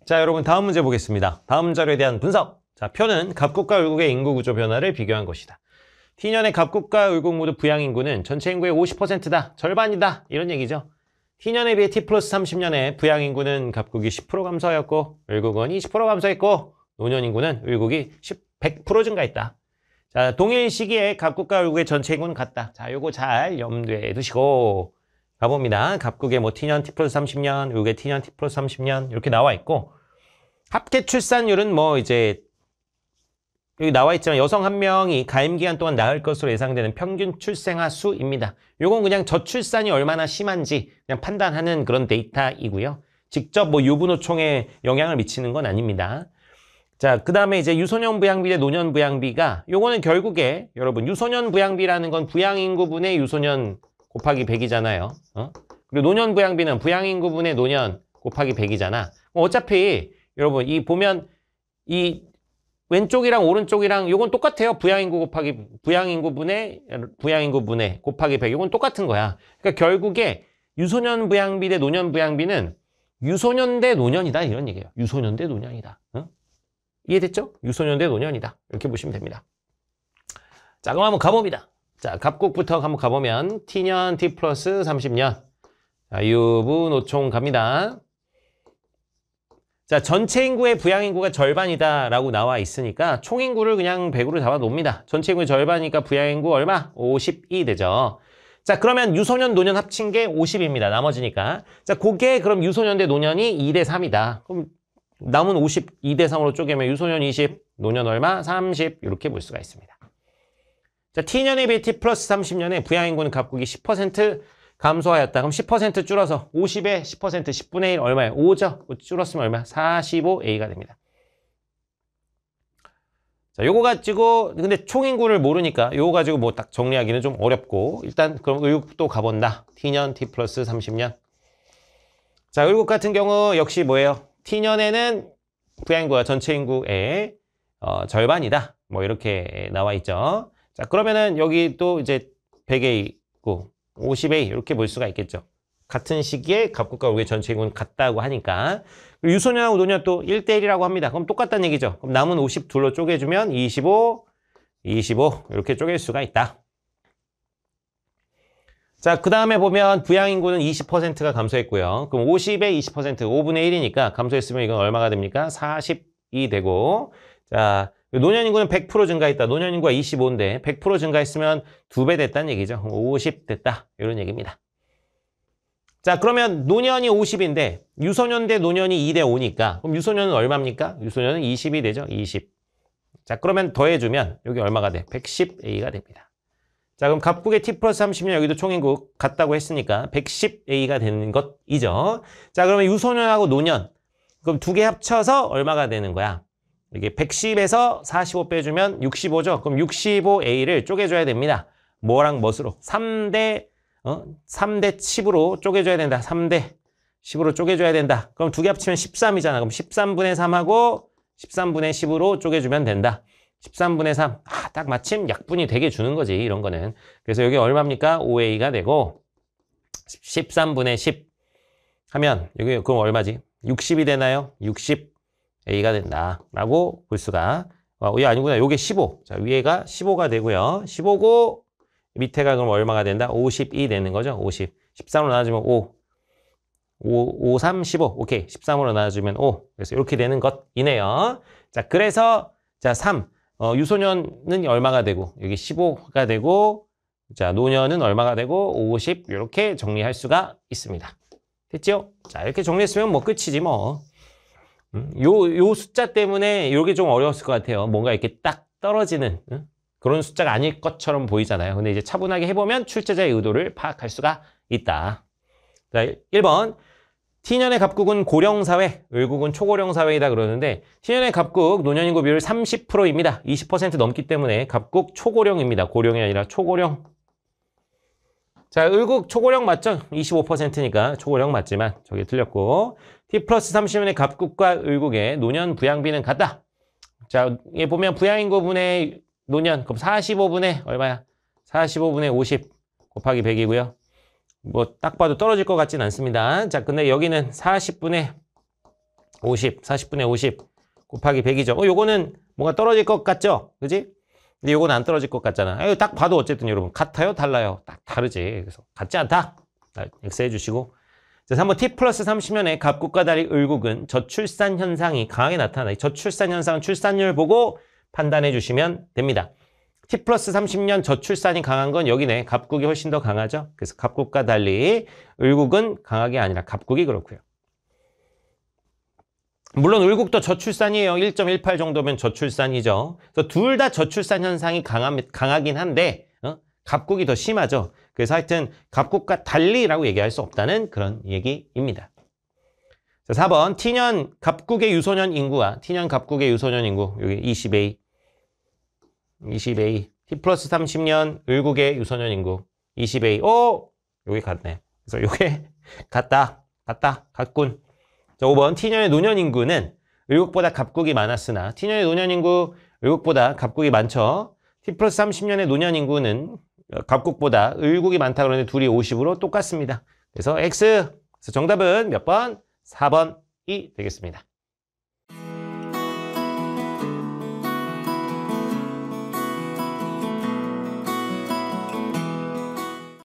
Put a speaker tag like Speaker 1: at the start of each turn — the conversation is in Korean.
Speaker 1: 자, 여러분 다음 문제 보겠습니다. 다음 자료에 대한 분석. 자, 표는 갑국과 을국의 인구 구조 변화를 비교한 것이다. T년의 갑국과 을국 모두 부양 인구는 전체 인구의 50%다. 절반이다. 이런 얘기죠. T년에 비해 T 플러스 30년에 부양 인구는 갑국이 10% 감소하였고 을국은 20% 감소했고 노년 인구는 을국이 100% 증가했다. 자, 동일 시기에 갑국과 을국의 전체 인구는 같다. 자, 요거 잘 염두에 두시고 가봅니다. 갑국의 뭐 T년 T 플러스 30년, 을국의 T년 T 플러스 30년 이렇게 나와 있고 합계 출산율은 뭐 이제 여기 나와 있지만 여성 한 명이 가임 기간 동안 낳을 것으로 예상되는 평균 출생아 수입니다. 요건 그냥 저출산이 얼마나 심한지 그냥 판단하는 그런 데이터이고요. 직접 뭐 유부노총에 영향을 미치는 건 아닙니다. 자, 그 다음에 이제 유소년 부양비 대 노년 부양비가 요거는 결국에 여러분 유소년 부양비라는 건 부양인구분의 유소년 곱하기 100이잖아요. 그리고 노년 부양비는 부양인구분의 노년 곱하기 100이잖아. 어차피 여러분 이 보면 이 왼쪽이랑 오른쪽이랑 요건 똑같아요. 부양인구분의 곱하기 100. 요건 똑같은 거야. 그러니까 결국에 유소년 부양비 대 노년 부양비는 유소년 대 노년이다. 이런 얘기예요. 유소년 대 노년이다. 이해됐죠? 유소년 대 노년이다. 이렇게 보시면 됩니다. 자, 그럼 한번 가봅니다. 자, 갑국부터 한번 가보면 T년 T 플러스 30년. 자, 유부노총 갑니다. 자, 전체 인구의 부양 인구가 절반이다라고 나와 있으니까 총 인구를 그냥 100으로 잡아 놓습니다. 전체 인구의 절반이니까 부양 인구 얼마? 50이 되죠. 자, 그러면 유소년, 노년 합친 게 50입니다. 나머지니까. 자, 그게 그럼 유소년 대 노년이 2대 3이다. 그럼 남은 50 2대 3으로 쪼개면 유소년 20, 노년 얼마? 30 이렇게 볼 수가 있습니다. 자, T년에 비해 T 플러스 30년에 부양 인구는 갑국이 10% 감소하였다. 그럼 10% 줄어서 50에 10%, 10분의 1 얼마예요? 5죠? 줄었으면 얼마야? 45A가 됩니다. 자, 요거 가지고 근데 총인구를 모르니까 요거 가지고 뭐 딱 정리하기는 좀 어렵고 일단 그럼 을국도 가본다. T년 T 플러스 30년. 자, 을국 같은 경우 역시 뭐예요? T년에는 부양인구가 전체 인구의 절반이다. 뭐 이렇게 나와 있죠. 자, 그러면은 여기 또 이제 100A 있고 50A 이렇게 볼 수가 있겠죠. 같은 시기에 갑국과 을국의 전체 인구는 같다고 하니까. 그리고 유소년하고 노년 또 1대1이라고 합니다. 그럼 똑같다는 얘기죠. 그럼 남은 50 둘로 쪼개주면 25, 25 이렇게 쪼갤 수가 있다. 자, 그 다음에 보면 부양 인구는 20%가 감소했고요. 그럼 50에 20%, 5분의 1이니까 감소했으면 이건 얼마가 됩니까? 40이 되고. 자, 노년 인구는 100% 증가했다. 노년 인구가 25인데 100% 증가했으면 2배 됐다는 얘기죠. 50 됐다. 이런 얘기입니다. 자, 그러면 노년이 50인데 유소년 대 노년이 2대 5니까 그럼 유소년은 얼마입니까? 유소년은 20이 되죠. 20. 자, 그러면 더해주면 여기 얼마가 돼? 110A가 됩니다. 자, 그럼 갑국의 T 플러스 30년 여기도 총인구 같다고 했으니까 110A가 되는 것이죠. 자, 그러면 유소년하고 노년 그럼 두 개 합쳐서 얼마가 되는 거야? 이게 110에서 45 빼주면 65죠. 그럼 65A를 쪼개줘야 됩니다. 뭐랑 멋으로? 3대 10으로 쪼개줘야 된다. 3대 10으로 쪼개줘야 된다. 그럼 두 개 합치면 13이잖아. 그럼 13분의 3하고 13분의 10으로 쪼개주면 된다. 13분의 3. 아, 딱 마침 약분이 되게 주는 거지. 이런 거는. 그래서 여기 얼마입니까? 5A가 되고 13분의 10 하면 여기 그럼 얼마지? 60이 되나요? 60A가 된다라고 볼 수가. 이게 아니구나. 요게 15. 자, 위에가 15가 되고요. 15고 밑에가 그럼 얼마가 된다? 50이 되는 거죠. 50. 13으로 나눠주면 5, 3, 15. 오케이. 13으로 나눠주면 5. 그래서 이렇게 되는 것이네요. 자, 그래서 자, 3. 유소년은 얼마가 되고 여기 15가 되고 자, 노년은 얼마가 되고 50 이렇게 정리할 수가 있습니다. 됐죠? 자, 이렇게 정리했으면 뭐 끝이지 뭐. 요 숫자 때문에 이게 좀 어려웠을 것 같아요. 뭔가 이렇게 딱 떨어지는 그런 숫자가 아닐 것처럼 보이잖아요. 근데 이제 차분하게 해보면 출제자의 의도를 파악할 수가 있다. 자, 1번. T년의 갑국은 고령사회, 을국은 초고령사회이다 그러는데 T년의 갑국 노년인구 비율 30%입니다. 20% 넘기 때문에 갑국 초고령입니다. 고령이 아니라 초고령. 자, 을국 초고령 맞죠? 25%니까 초고령 맞지만 저게 틀렸고 T 플러스 30년의 갑국과 을국의 노년 부양비는 같다. 자, 여기 보면 부양인구분의 노년 그럼 45분의 얼마야? 45분의 50 곱하기 100이고요. 뭐 딱 봐도 떨어질 것 같진 않습니다. 자, 근데 여기는 40분의 50, 40분의 50 곱하기 100이죠. 요거는 뭔가 떨어질 것 같죠? 그지? 근데 요건 안 떨어질 것 같잖아. 이거 딱 봐도 어쨌든 여러분 같아요? 달라요? 딱 다르지. 그래서 같지 않다. X 해주시고. 자, 3번 T 플러스 30년의 갑국과 달리 을국은 저출산 현상이 강하게 나타나. 저출산 현상은 출산율 보고 판단해 주시면 됩니다. T 플러스 30년 저출산이 강한 건 여기네. 갑국이 훨씬 더 강하죠. 그래서 갑국과 달리 을국은 강하게 아니라 갑국이 그렇고요. 물론 을국도 저출산이에요. 1.18 정도면 저출산이죠. 그래서 둘 다 저출산 현상이 강하긴 한데 갑국이 더 심하죠. 그래서 하여튼 갑국과 달리라고 얘기할 수 없다는 그런 얘기입니다. 자, 4번 T년 갑국의 유소년 인구와 T년 갑국의 유소년 인구 여기 20A T 플러스 30년 을국의 유소년 인구 20A 여기 같네. 그래서 요게 같군. 자, 5번 T년의 노년 인구는 을국보다 갑국이 많았으나 T년의 노년 인구 을국보다 갑국이 많죠. T 플러스 30년의 노년 인구는 갑국보다 을국이 많다 그러는데 둘이 50으로 똑같습니다. 그래서 X. 그래서 정답은 몇 번? 4번이 되겠습니다.